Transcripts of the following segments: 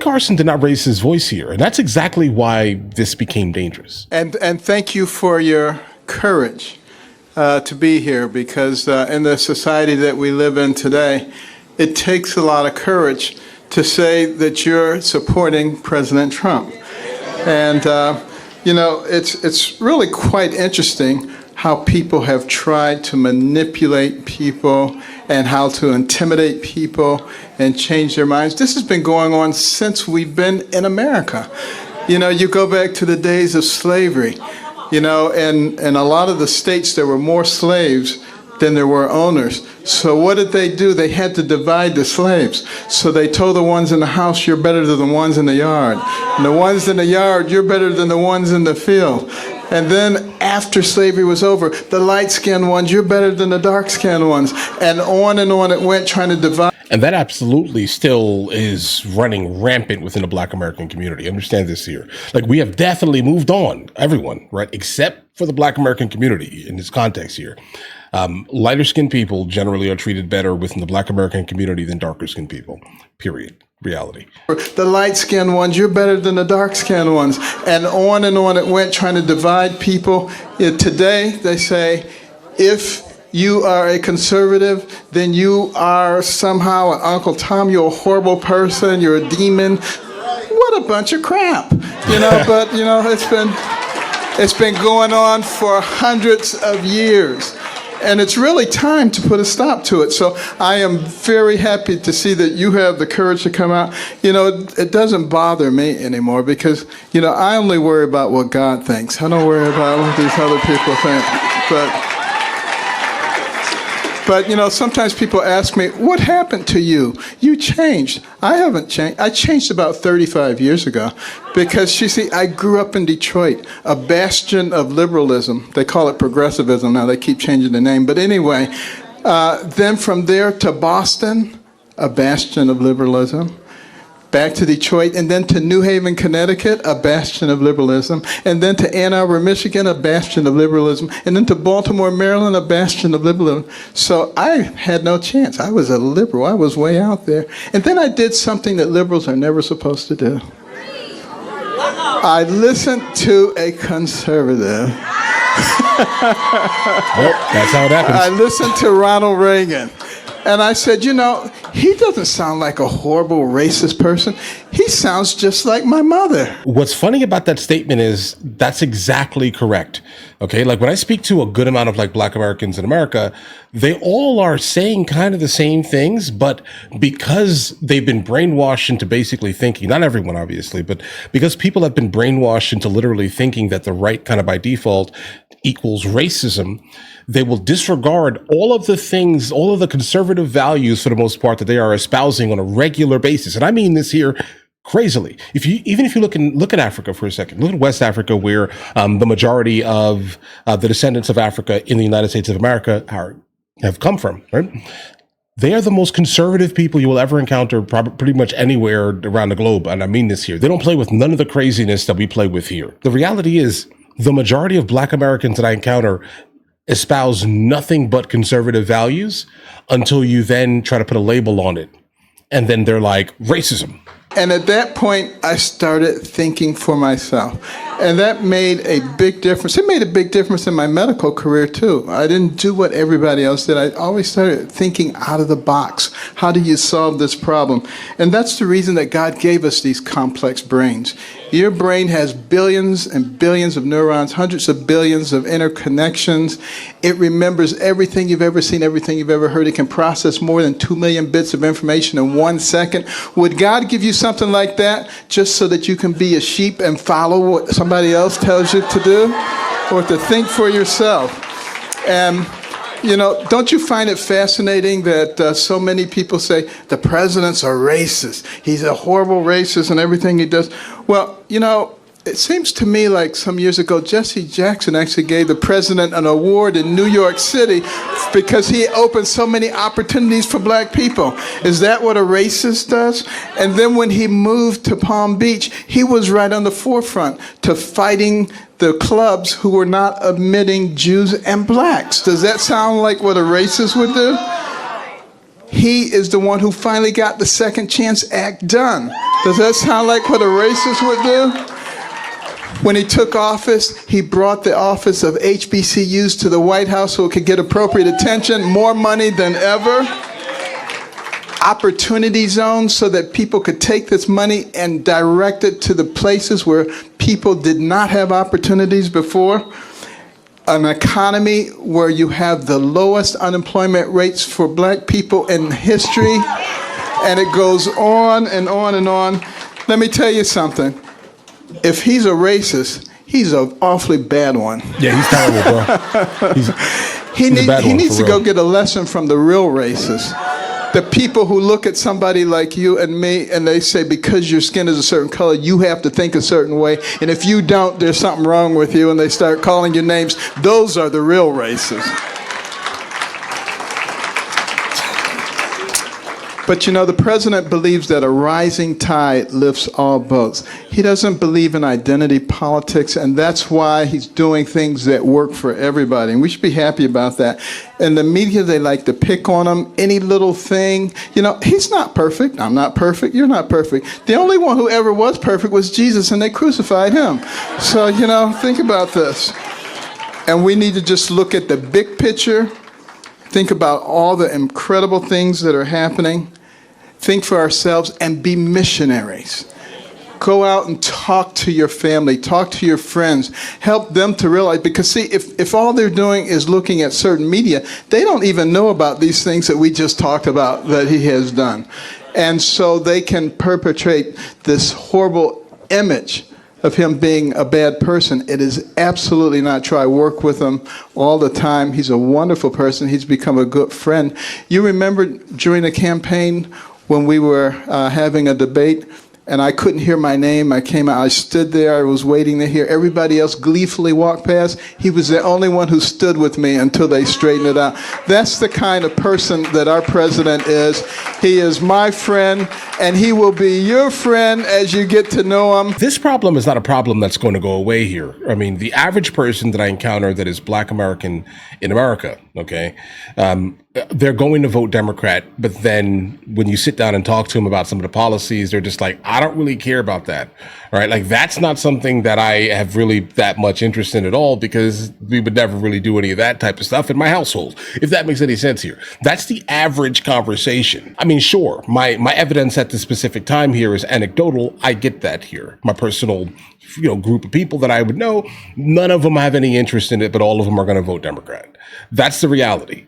Carson did not raise his voice here, and that's exactly why this became dangerous. And thank you for your courage to be here, because in the society that we live in today, it takes a lot of courage to say that you're supporting President Trump. And it's really quite interesting how people have tried to manipulate people and how to intimidate people and change their minds. This has been going on since we've been in America. You go back to the days of slavery, and in a lot of the states there were more slaves than there were owners. So what did they do? They had to divide the slaves. So they told the ones in the house, you're better than the ones in the yard. And the ones in the yard, you're better than the ones in the field. And then after slavery was over, the light-skinned ones, you're better than the dark-skinned ones. And on it went, trying to divide. And that absolutely still is running rampant within the Black American community. Understand this here. Like, we have definitely moved on, everyone, right? Except for the Black American community in this context here. Lighter skinned people generally are treated better within the Black American community than darker skinned people, period. Reality. The light-skinned ones, you're better than the dark-skinned ones. And on it went, trying to divide people. Today, they say, if you are a conservative, then you are somehow an Uncle Tom, you're a horrible person, you're a demon. What a bunch of crap. But it's been going on for hundreds of years. And it's really time to put a stop to it. So I am very happy to see that you have the courage to come out. It doesn't bother me anymore because, I only worry about what God thinks. I don't worry about what these other people think. But sometimes people ask me, what happened to you? You changed. I haven't changed. I changed about 35 years ago because, you see, I grew up in Detroit, a bastion of liberalism. They call it progressivism now. They keep changing the name. But anyway, then from there to Boston, a bastion of liberalism. Back to Detroit, and then to New Haven, Connecticut, a bastion of liberalism, and then to Ann Arbor, Michigan, a bastion of liberalism, and then to Baltimore, Maryland, a bastion of liberalism. So I had no chance. I was a liberal. I was way out there. And then I did something that liberals are never supposed to do. I listened to a conservative. That's how it happens. I listened to Ronald Reagan. And I said, he doesn't sound like a horrible racist person. He sounds just like my mother. What's funny about that statement is that's exactly correct. Okay. Like, when I speak to a good amount of Black Americans in America, they all are saying kind of the same things, but because they've been brainwashed into basically thinking, not everyone obviously, but because people have been brainwashed into literally thinking that the right kind of by default equals racism, they will disregard all of the things, all of the conservative values for the most part that they are espousing on a regular basis. And I mean this here crazily. Even if you look at Africa for a second, look at West Africa, where the majority of the descendants of Africa in the United States of America have come from, right? They are the most conservative people you will ever encounter pretty much anywhere around the globe. And I mean this here. They don't play with none of the craziness that we play with here. The reality is the majority of Black Americans that I encounter espouse nothing but conservative values until you then try to put a label on it. And then they're like, racism. And at that point, I started thinking for myself. And that made a big difference. It made a big difference in my medical career, too. I didn't do what everybody else did. I always started thinking out of the box. How do you solve this problem? And that's the reason that God gave us these complex brains. Your brain has billions and billions of neurons, hundreds of billions of interconnections. It remembers everything you've ever seen, everything you've ever heard. It can process more than 2 million bits of information in 1 second. Would God give you something like that just so that you can be a sheep and follow what somebody else tells you to do? Or to think for yourself? And don't you find it fascinating that so many people say the president's a racist? He's a horrible racist and everything he does. Well, it seems to me like some years ago, Jesse Jackson actually gave the president an award in New York City because he opened so many opportunities for Black people. Is that what a racist does? And then when he moved to Palm Beach, he was right on the forefront to fighting the clubs who were not admitting Jews and Blacks. Does that sound like what a racist would do? He is the one who finally got the Second Chance Act done. Does that sound like what a racist would do? When he took office, he brought the office of HBCUs to the White House so it could get appropriate attention, more money than ever. Opportunity zones so that people could take this money and direct it to the places where people did not have opportunities before. An economy where you have the lowest unemployment rates for black people in history. And it goes on and on and on. Let me tell you something. If he's a racist, he's an awfully bad one. Yeah, he's terrible, bro. He needs to go get a lesson from the real racists. The people who look at somebody like you and me and they say, because your skin is a certain color, you have to think a certain way. And if you don't, there's something wrong with you. And they start calling you names. Those are the real racists. But you know, the president believes that a rising tide lifts all boats. He doesn't believe in identity politics, and that's why he's doing things that work for everybody. And we should be happy about that. And the media, they like to pick on him, any little thing. You know, he's not perfect. I'm not perfect. You're not perfect. The only one who ever was perfect was Jesus, and they crucified him. So, you know, think about this. And we need to just look at the big picture. Think about all the incredible things that are happening. Think for ourselves and be missionaries. Go out and talk to your family, talk to your friends, help them to realize, because see, if all they're doing is looking at certain media, they don't even know about these things that we just talked about that he has done. And so they can perpetrate this horrible image of him being a bad person. It is absolutely not true. I work with him all the time. He's a wonderful person. He's become a good friend. You remember during the campaign when we were having a debate and I couldn't hear my name. I came out, I stood there, I was waiting to hear everybody else gleefully walk past. He was the only one who stood with me until they straightened it out. That's the kind of person that our president is. He is my friend, and he will be your friend as you get to know him. This problem is not a problem that's going to go away here. I mean, the average person that I encounter that is Black American in America, okay, they're going to vote Democrat, but then when you sit down and talk to them about some of the policies, they're just like, I don't really care about that, right? Like, that's not something that I have really that much interest in at all, because we would never really do any of that type of stuff in my household, if that makes any sense here. That's the average conversation. I mean, sure, my evidence at the specific time here is anecdotal. I get that here. My personal, group of people that I would know, none of them have any interest in it, but all of them are going to vote Democrat. That's the reality.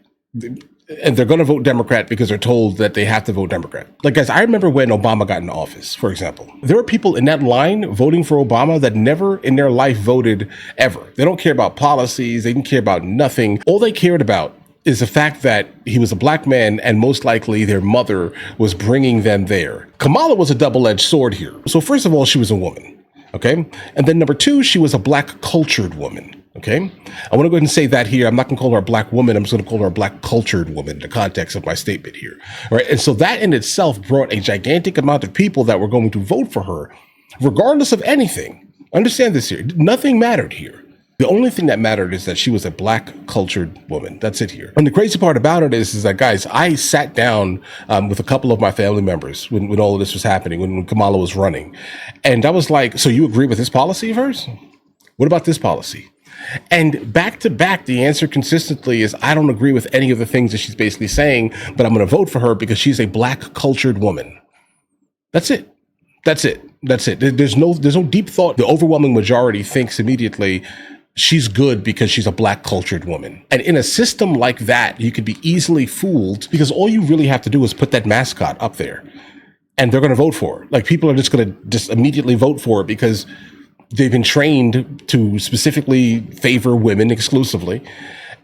And they're going to vote Democrat because they're told that they have to vote Democrat. Like, guys, I remember when Obama got in office, for example. There were people in that line voting for Obama that never in their life voted ever. They don't care about policies. They didn't care about nothing. All they cared about is the fact that he was a black man, and most likely their mother was bringing them there. Kamala was a double-edged sword here. So first of all, she was a woman, okay? And then number two, she was a black cultured woman. Okay, I want to go ahead and say that here. I'm not going to call her a black woman. I'm just going to call her a black cultured woman in the context of my statement here. All right. And so that in itself brought a gigantic amount of people that were going to vote for her, regardless of anything. Understand this here. Nothing mattered here. The only thing that mattered is that she was a black cultured woman. That's it here. And the crazy part about it is that, guys, I sat down with a couple of my family members when all of this was happening, when Kamala was running. And I was like, so you agree with this policy of hers? What about this policy? And back to back, the answer consistently is, I don't agree with any of the things that she's basically saying, but I'm going to vote for her because she's a black cultured woman. That's it. That's it. That's it. There's no deep thought. The overwhelming majority thinks immediately she's good because she's a black cultured woman. And in a system like that, you could be easily fooled because all you really have to do is put that mascot up there and they're going to vote for it. Like, people are just going to just immediately vote for it because they've been trained to specifically favor women exclusively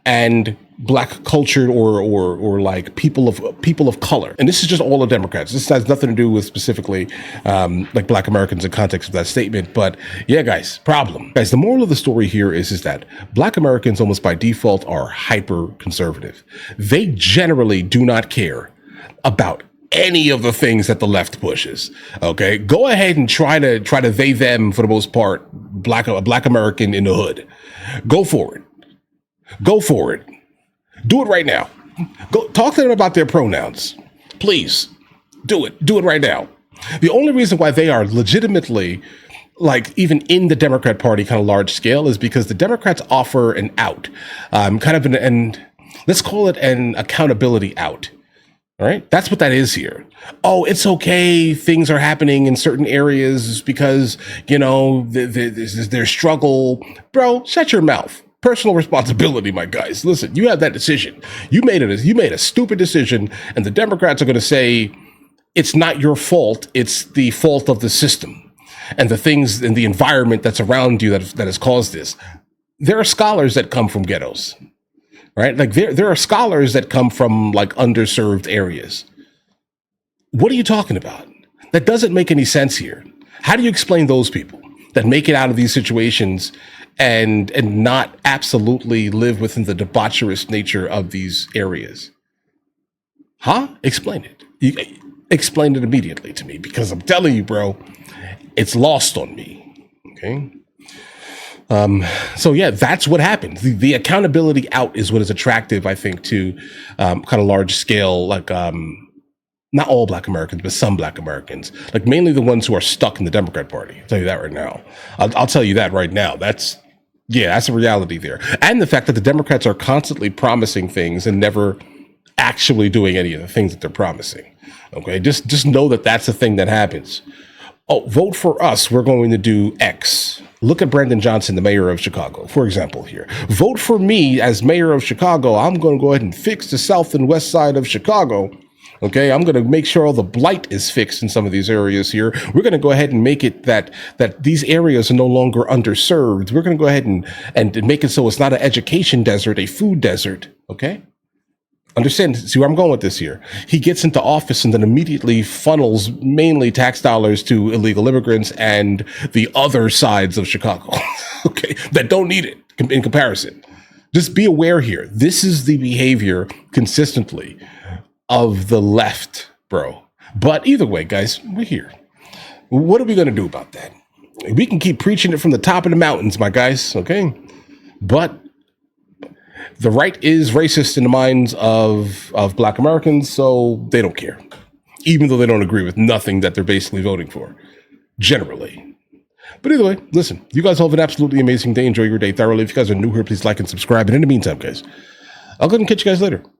and black culture or like people of color. And this is just all the Democrats. This has nothing to do with specifically like black Americans in context of that statement. But yeah, guys, problem. Guys, the moral of the story here is that black Americans almost by default are hyper conservative. They generally do not care about any of the things that the left pushes. Okay, go ahead and try to they them for the most part. A black American in the hood. Go for it. Go for it. Do it right now. Go talk to them about their pronouns. Please do it. Do it right now. The only reason why they are legitimately, like, even in the Democrat Party kind of large scale is because the Democrats offer an out, kind of let's call it an accountability out. All right. That's what that is here. Oh, it's okay. Things are happening in certain areas because, there's struggle. Bro, shut your mouth. Personal responsibility, my guys. Listen, you have that decision. You made a stupid decision, and the Democrats are going to say it's not your fault. It's the fault of the system and the things in the environment that's around you that has caused this. There are scholars that come from ghettos. Right? Like there are scholars that come from like underserved areas. What are you talking about? That doesn't make any sense here. How do you explain those people that make it out of these situations and not absolutely live within the debaucherous nature of these areas? Huh? Explain it. Explain it immediately to me, because I'm telling you, bro, it's lost on me. Okay. So yeah, that's what happened. The accountability out is what is attractive, I think, to kind of large scale, like not all Black Americans, but some Black Americans, like mainly the ones who are stuck in the Democrat Party. I'll tell you that right now. I'll tell you that right now. That's a reality there. And the fact that the Democrats are constantly promising things and never actually doing any of the things that they're promising. Okay, just know that that's the thing that happens. Oh, vote for us. We're going to do X. Look at Brandon Johnson, the mayor of Chicago, for example, here. Vote for me as mayor of Chicago. I'm going to go ahead and fix the south and west side of Chicago. Okay, I'm going to make sure all the blight is fixed in some of these areas here. We're going to go ahead and make it that these areas are no longer underserved. We're going to go ahead and make it so it's not an education desert, a food desert. Okay? Understand, see where I'm going with this here. He gets into office and then immediately funnels mainly tax dollars to illegal immigrants and the other sides of Chicago, okay, that don't need it in comparison. Just be aware here. This is the behavior consistently of the left, bro. But either way, guys, we're here. What are we going to do about that? We can keep preaching it from the top of the mountains, my guys, okay? But the right is racist in the minds of Black Americans, so they don't care, even though they don't agree with nothing that they're basically voting for, generally. But either way, listen, you guys have an absolutely amazing day. Enjoy your day thoroughly. If you guys are new here, please like and subscribe. And in the meantime, guys, I'll go ahead and catch you guys later.